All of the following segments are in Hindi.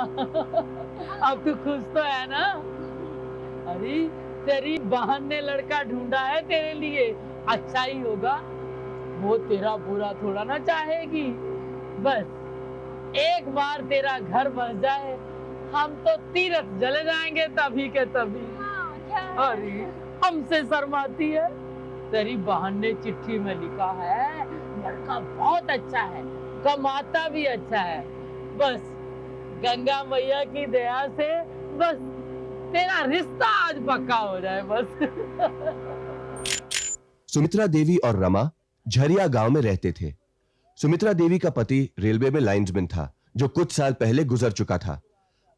अब तू खुश तो है ना? अरे तेरी बहन ने लड़का ढूंढा है तेरे लिए, अच्छा ही होगा। वो तेरा बुरा थोड़ा ना चाहेगी। बस एक बार तेरा घर बस जाए, हम तो तीरथ जले जाएंगे तभी के तभी। अरे हमसे शर्माती है। तेरी बहन ने चिट्ठी में लिखा है लड़का बहुत अच्छा है, कमाता भी अच्छा है। बस गंगा मैया की दया से बस तेरा रिश्ता आज पक्का हो जाए बस। सुमित्रा देवी और रमा झरिया गांव में रहते थे। सुमित्रा देवी का पति रेलवे में लाइन्समैन था, जो कुछ साल पहले गुजर चुका था।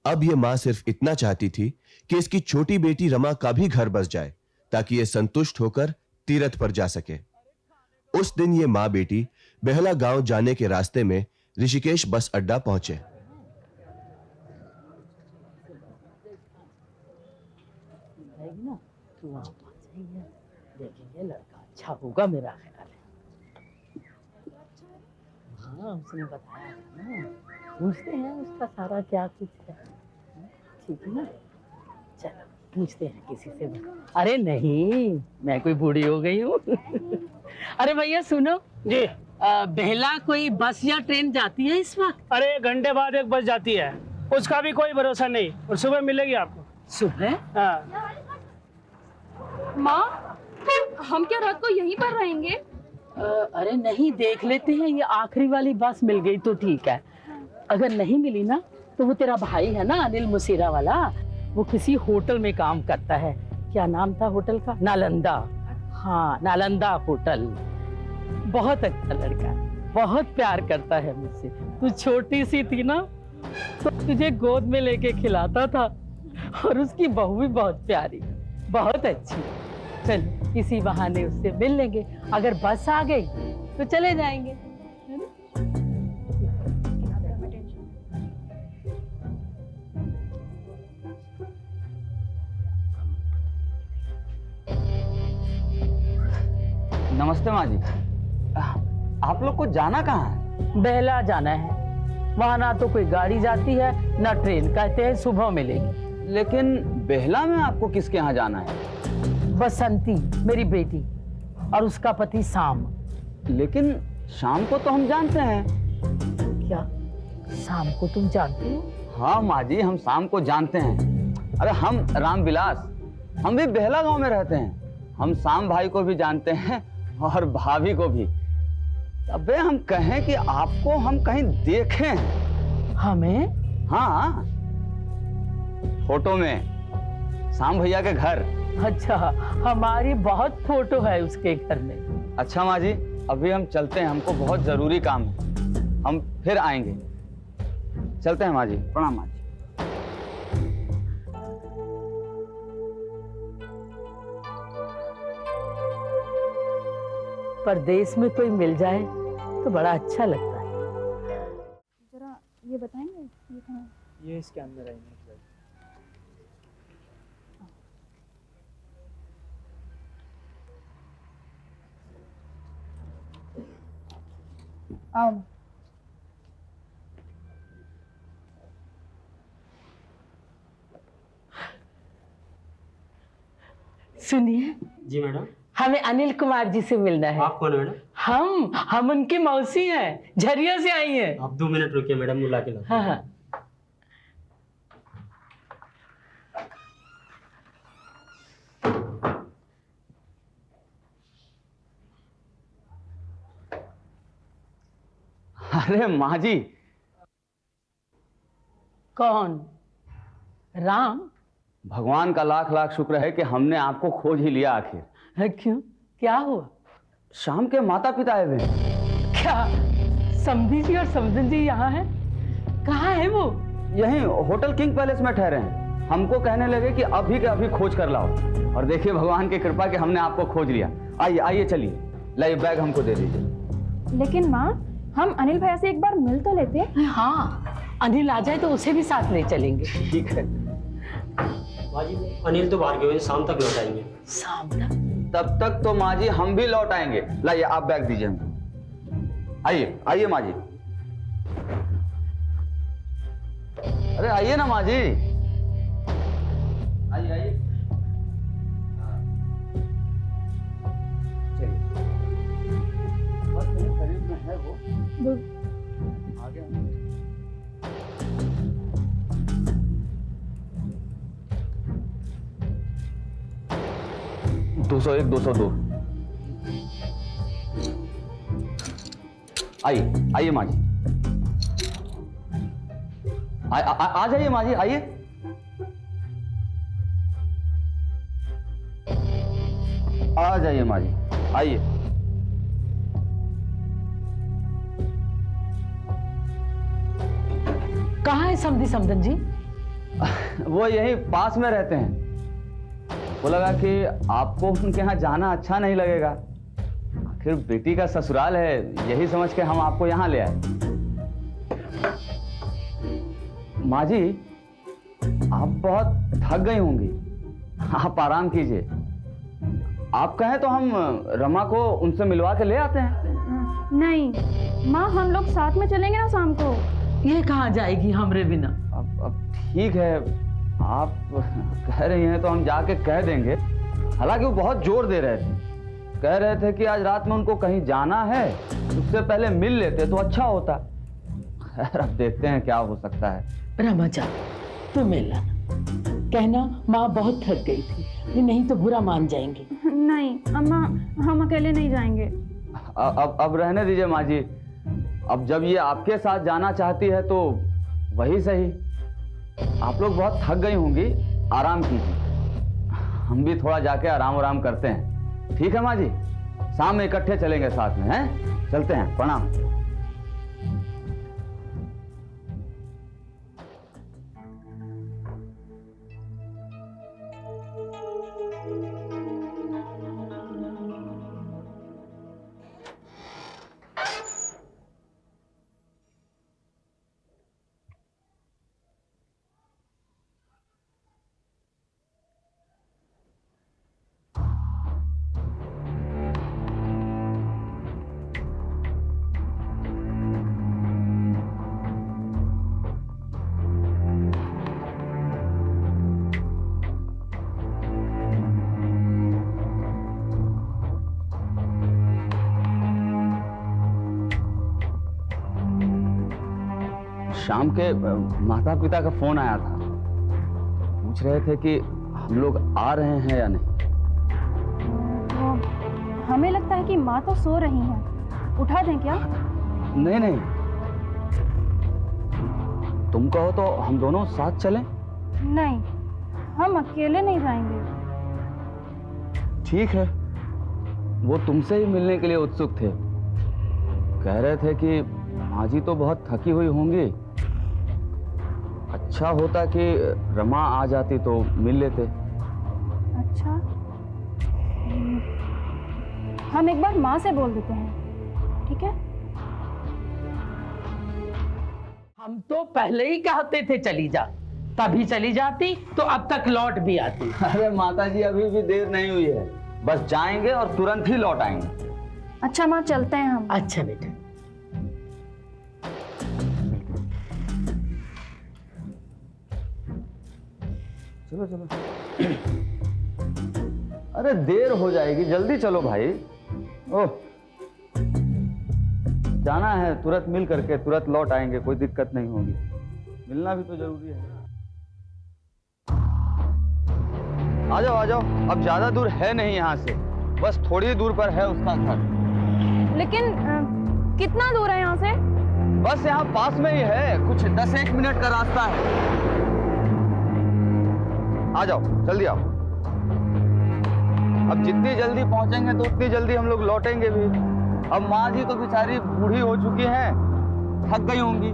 अब ये मां सिर्फ इतना चाहती थी कि इसकी छोटी बेटी रमा का भी घर बस जाए, ताकि ये संतुष्ट होकर तीरथ पर जा सके। उस दिन ये मां बेटी बेहला गांव जाने के रास्ते में ऋषिकेश बस अड्डा पहुंचे। देखेंगे, लड़का अच्छा होगा मेरा ख्याल है। हाँ उसने बताया ना, पूछते हैं उसका सारा क्या कुछ है। ठीक है ना, चलो पूछते हैं किसी से। अरे नहीं, मैं कोई बूढ़ी हो गई हूँ। अरे भैया सुनो जी। बेहला कोई बस या ट्रेन जाती है इस वक्त? अरे 1 घंटे बाद एक बस जाती है, उसका भी कोई भरोसा नहीं, और सुबह मिलेगी आपको। सुबह? हाँ। माँ, हम क्या रात को यहीं पर रहेंगे? अरे नहीं, देख लेते हैं, ये आखिरी वाली बस मिल गई तो ठीक है। अगर नहीं मिली ना तो वो तेरा भाई है ना अनिल मुसीरा वाला, वो किसी होटल में काम करता है। क्या नाम था होटल का? नालंदा। हाँ नालंदा होटल। बहुत अच्छा लड़का, बहुत प्यार करता है मुझसे। तू छोटी सी थी ना तो तुझे गोद में लेके खिलाता था, और उसकी बहू भी बहुत प्यारी, बहुत अच्छी। चल किसी बहाने उससे मिल लेंगे, अगर बस आ गई तो चले जाएंगे। नमस्ते माँ जी। आप लोग को जाना कहाँ है? बेहला जाना है। वहाँ ना तो कोई गाड़ी जाती है ना ट्रेन, कहते हैं सुबह मिलेगी। लेकिन बेहला में आपको किसके यहाँ जाना है? बसंती मेरी बेटी और उसका पति शाम। लेकिन शाम को तो हम जानते हैं। क्या शाम को तुम जानती हो? हाँ माँ जी, हम शाम को जानते हैं। अरे हम रामविलास, हम भी बेहला गांव में रहते हैं। हम शाम भाई को भी जानते हैं और भाभी को भी। अबे हम कहें कि आपको हम कहीं देखे हैं। हमें? हाँ, फोटो में शाम भैया के घर। अच्छा, हमारी बहुत फोटो है उसके घर में। अच्छा माँ जी, अभी हम चलते हैं, हमको बहुत जरूरी काम है, हम फिर आएंगे। चलते हैं माँ जी, प्रणाम माँ जी। परदेश में कोई मिल जाए तो बड़ा अच्छा लगता है। जरा ये बताएंगे ये कहाँ है? ये इसके अंदर आएंगे। आओ। सुनिए जी मैडम। हमें अनिल कुमार जी से मिलना है। आप कौन है मैडम? हम उनकी मौसी हैं, झरिया से आई हैं। आप 2 मिनट रुकिए मैडम, बुला के लाता हूं। हाँ हाँ। अरे माँ जी। कौन? राम? भगवान का लाख लाख शुक्र है कि हमने आपको खोज ही लिया आखिर। क्यों, क्या हुआ? शाम के माता पिता आए हुए हैं। क्या समधी जी और समझन जी यहाँ हैं? कहाँ है वो? यहीं होटल किंग पैलेस में ठहरे हैं। हमको कहने लगे कि अभी के अभी खोज कर लाओ, और देखिए भगवान की कृपा कि हमने आपको खोज लिया। आइए आइए, चलिए लाइए, बैग हमको दे दीजिए। लेकिन माँ, हम अनिल भैया से एक बार मिल तो लेते। हाँ, अनिल आ जाए तो उसे भी साथ ले चलेंगे। ठीक है। बाजी, अनिल तो बाहर गए हुए, शाम तक लौट आएंगे। शाम तक? तब तक तो माँ जी हम भी लौट आएंगे। लाइए आप बैग दीजिए हमको। आइए आइए माँ जी। अरे आइए ना माँ जी, आइए आइए। चलिए, बस मेरे करीब में है वो। आ गया। 201, 202। आइए आइए माँ जी, आ जाइए माँ जी, आइए। आ जाइए माँ जी, आइए। कहाँ है समधी समधन जी? वो यही पास में रहते हैं। वो लगा कि आपको उनके यहाँ जाना अच्छा नहीं लगेगा, आखिर बेटी का ससुराल है, यही समझ के हम आपको यहाँ ले आए। माँ जी, आप बहुत थक गई होंगी, आप आराम कीजिए। आप कहें तो हम रमा को उनसे मिलवा के ले आते हैं। नहीं माँ, हम लोग साथ में चलेंगे ना शाम को। ये कहाँ जाएगी हमरे बिना? अब ठीक है, आप कह रही हैं तो हम जाके कह देंगे। हालांकि वो बहुत जोर दे रहे थे, कह रहे थे कि आज रात में उनको कहीं जाना है, उससे पहले मिल लेते तो अच्छा होता। खैर अब देखते हैं क्या हो सकता है। रमा जा, तू मिल लाना, कहना माँ बहुत थक गई थी, नहीं तो बुरा मान जाएंगे। नहीं अम्मा, हम अकेले नहीं जाएंगे। अब रहने दीजिए माँ जी, अब जब ये आपके साथ जाना चाहती है तो वही सही। आप लोग बहुत थक गई होंगी, आराम कीजिए, हम भी थोड़ा जाके आराम करते हैं। ठीक है माँ जी, शाम में इकट्ठे चलेंगे साथ में, हैं? चलते हैं, प्रणाम। शाम के माता पिता का फोन आया था, पूछ रहे थे कि हम लोग आ रहे हैं या नहीं। तो हमें लगता है कि माँ तो सो रही हैं, उठा दें क्या? नहीं नहीं, तुम कहो तो हम दोनों साथ चलें। नहीं, हम अकेले नहीं जाएंगे। ठीक है, वो तुमसे ही मिलने के लिए उत्सुक थे, कह रहे थे कि माँ जी तो बहुत थकी हुई होंगी, अच्छा होता कि रमा आ जाती तो मिल लेते। अच्छा, हम एक बार माँ से बोल देते हैं, ठीक है? हम तो पहले ही कहते थे चली जा, तभी चली जाती तो अब तक लौट भी आती। अरे माता जी, अभी भी देर नहीं हुई है, बस जाएंगे और तुरंत ही लौट आएंगे। अच्छा माँ, चलते हैं हम। अच्छा बेटा। चलो चलो। अरे देर हो जाएगी, जल्दी चलो भाई। ओह, जाना है, तुरंत मिल करके तुरंत लौट आएंगे, कोई दिक्कत नहीं होगी, मिलना भी तो जरूरी है। आ जाओ आ जाओ, अब ज्यादा दूर है नहीं यहाँ से, बस थोड़ी दूर पर है उसका घर। लेकिन कितना दूर है यहाँ से? बस यहाँ पास में ही है, कुछ 10-1 मिनट का रास्ता है। आ जाओ, जल्दी आओ। अब जितनी जल्दी पहुंचेंगे तो उतनी जल्दी हम लोग लौटेंगे भी। अब माँ जी तो बेचारी बूढ़ी हो चुकी हैं, थक गई होंगी,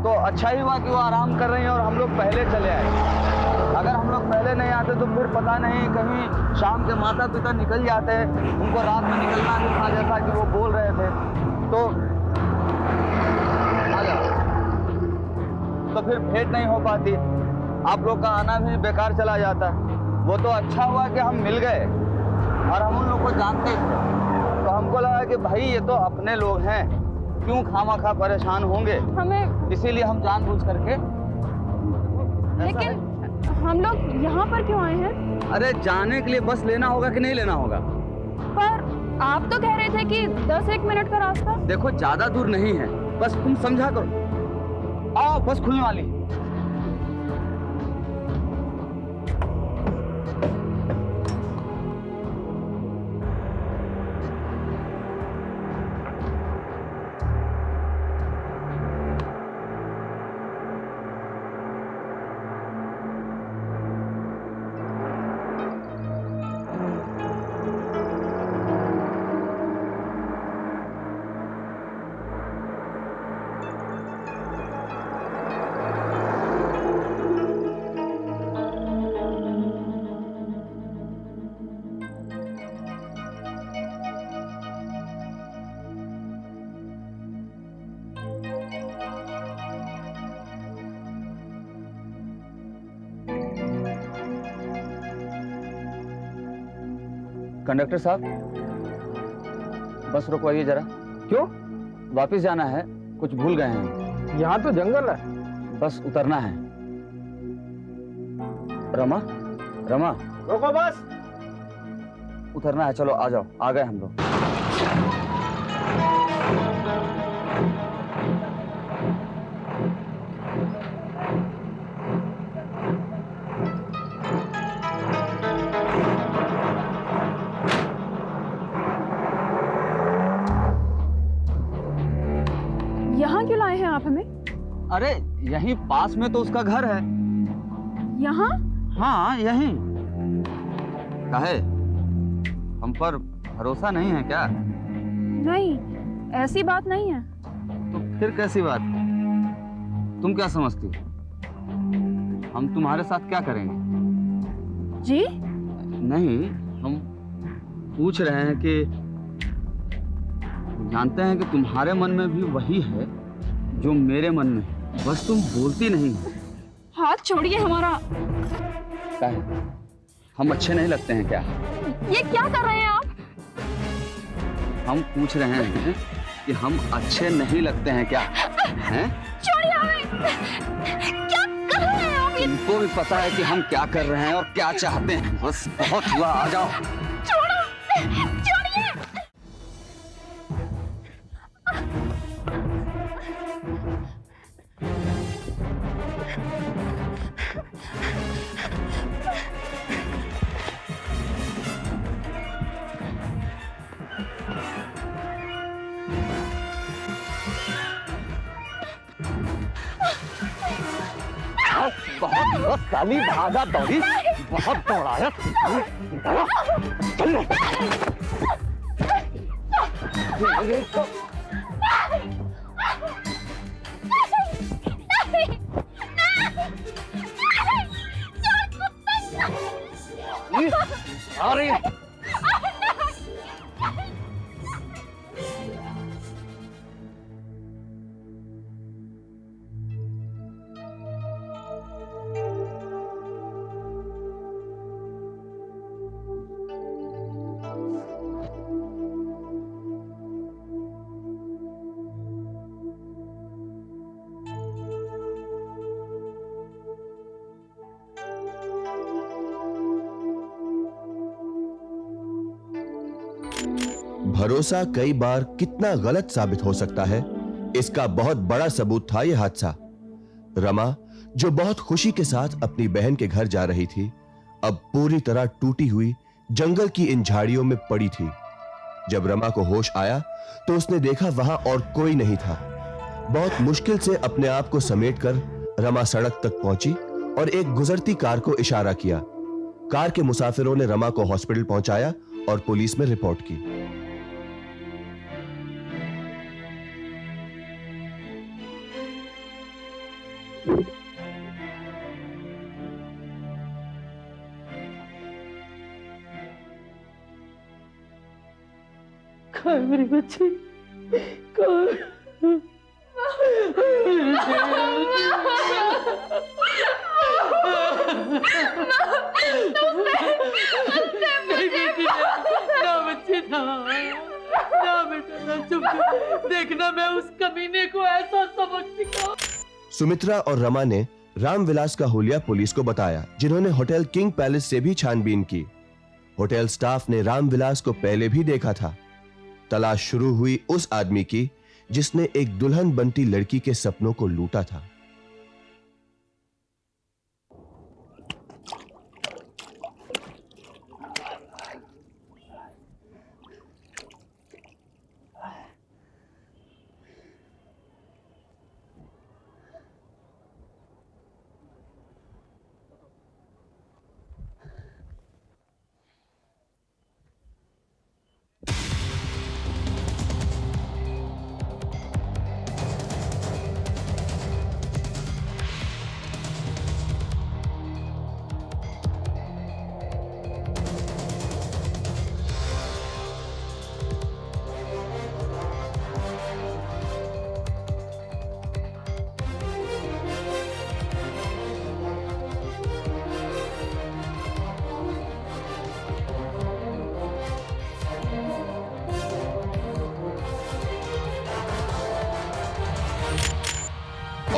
तो अच्छा ही हुआ कि वो आराम कर रही हैं और हम लोग पहले चले आए। अगर हम लोग पहले नहीं आते तो फिर पता नहीं, कहीं शाम के माता पिता निकल जाते हैं, उनको रात में निकलना भी था जैसा कि वो बोल रहे थे, तो आ जाओ, तो फिर भेंट नहीं हो पाती, आप लोग का आना भी बेकार चला जाता। वो तो अच्छा हुआ कि हम मिल गए, और हम उन लोग को जानते थे, तो हमको लगा कि भाई ये तो अपने लोग हैं, क्यों खामाखा परेशान होंगे, हमें इसीलिए हम जानबूझ करके लेकिन हम लोग यहाँ पर क्यों आए हैं? अरे जाने के लिए बस लेना होगा कि नहीं लेना होगा? पर आप तो कह रहे थे कि 10-1 मिनट का रास्ता। देखो ज्यादा दूर नहीं है, बस तुम समझा करो। आओ बस खुलने वाली है। कंडक्टर साहब, बस रुकवाइए जरा। क्यों? वापस जाना है, कुछ भूल गए हैं। यहाँ तो जंगल है। बस उतरना है। रमा, रमा, रोको बस। उतरना है, चलो आ जाओ, आ गए हम लोग। यहाँ क्यों लाए हैं आप हमें? अरे यहीं पास में तो उसका घर है। यहाँ? हाँ यहीं। काहे, हम पर भरोसा नहीं है क्या? नहीं, ऐसी बात नहीं है। तो फिर कैसी बात? तुम क्या समझती हो? हम तुम्हारे साथ क्या करेंगे? जी? नहीं, हम पूछ रहे हैं कि जानते हैं कि तुम्हारे मन में भी वही है जो मेरे मन में है, बस तुम बोलती नहीं हो। हाथ छोड़िए हमारा। काहे? हम अच्छे नहीं लगते हैं क्या? ये क्या कर रहे हैं आप? हम पूछ रहे हैं कि हम अच्छे नहीं लगते हैं क्या? हैं? छोड़िए हमें। क्या कर रहे हैं आप? तुमको भी पता है कि हम क्या कर रहे हैं और क्या चाहते हैं। बस बहुत हुआ, आ जाओ। छोड़ो, छोड़िए। बहुत साली भागा दौड़ी, बहुत दौड़ाया। चल अरे भरोसा कई बार कितना गलत साबित हो सकता है, इसका बहुत बड़ा सबूत था यह हादसा। रमा, जो बहुत खुशी के साथ अपनी बहन के घर जा रही थी, अब पूरी तरह टूटी हुई जंगल की इन झाड़ियों में पड़ी थी। जब रमा को होश आया तो उसने देखा वहां और कोई नहीं था। बहुत मुश्किल से अपने आप को समेटकर रमा सड़क तक पहुंची और एक गुजरती कार को इशारा किया। कार के मुसाफिरों ने रमा को हॉस्पिटल पहुंचाया और पुलिस में रिपोर्ट की। कहाँ है मेरी बच्ची? नहीं बेटी, ना बच्ची, ना बेटा, ना चुप। देखना मैं उस कमीने को ऐसा सबक सिखाऊं। सुमित्रा और रमा ने रामविलास का हुलिया पुलिस को बताया, जिन्होंने होटल किंग पैलेस से भी छानबीन की। होटल स्टाफ ने रामविलास को पहले भी देखा था। तलाश शुरू हुई उस आदमी की जिसने एक दुल्हन बनती लड़की के सपनों को लूटा था।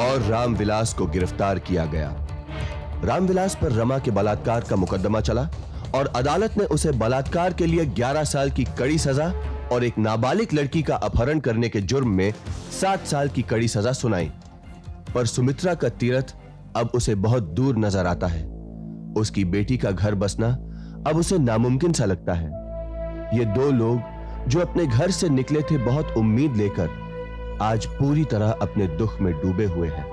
और रामविलास को गिरफ्तार किया गया। रामविलास पर रमा के बलात्कार का मुकदमा चला और अदालत ने उसे बलात्कार के लिए 11 साल की कड़ी सजा और एक नाबालिग लड़की का अपहरण करने के जुर्म में 7 साल की कड़ी सजा सुनाई। पर सुमित्रा का तीरथ अब उसे बहुत दूर नजर आता है। उसकी बेटी का घर बसना अब उसे नामुमकिन सा लगता है। ये दो लोग जो अपने घर से निकले थे बहुत उम्मीद लेकर, आज पूरी तरह अपने दुख में डूबे हुए हैं।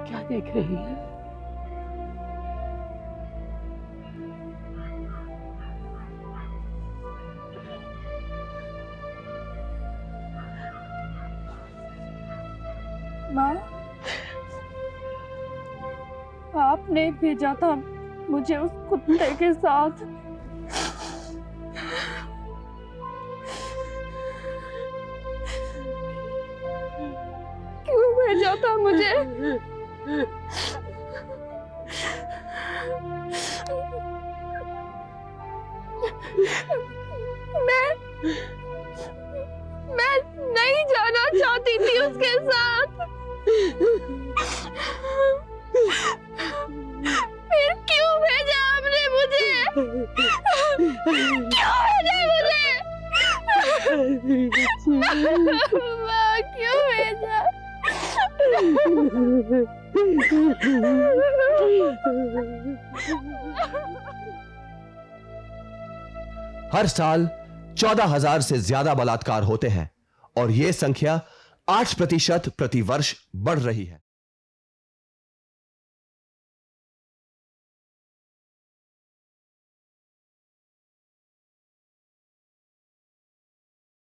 क्या देख रही है? माँ, आपने भेजा था मुझे उस कुत्ते के साथ। क्यों भेजा था मुझे? मैं नहीं जाना चाहती थी उसके साथ। फिर क्यों भेजा आपने मुझे? क्यों भेजा मुझे? माँ, क्यों भेजा? हर साल 14,000 से ज्यादा बलात्कार होते हैं और यह संख्या 8% प्रति वर्ष बढ़ रही है।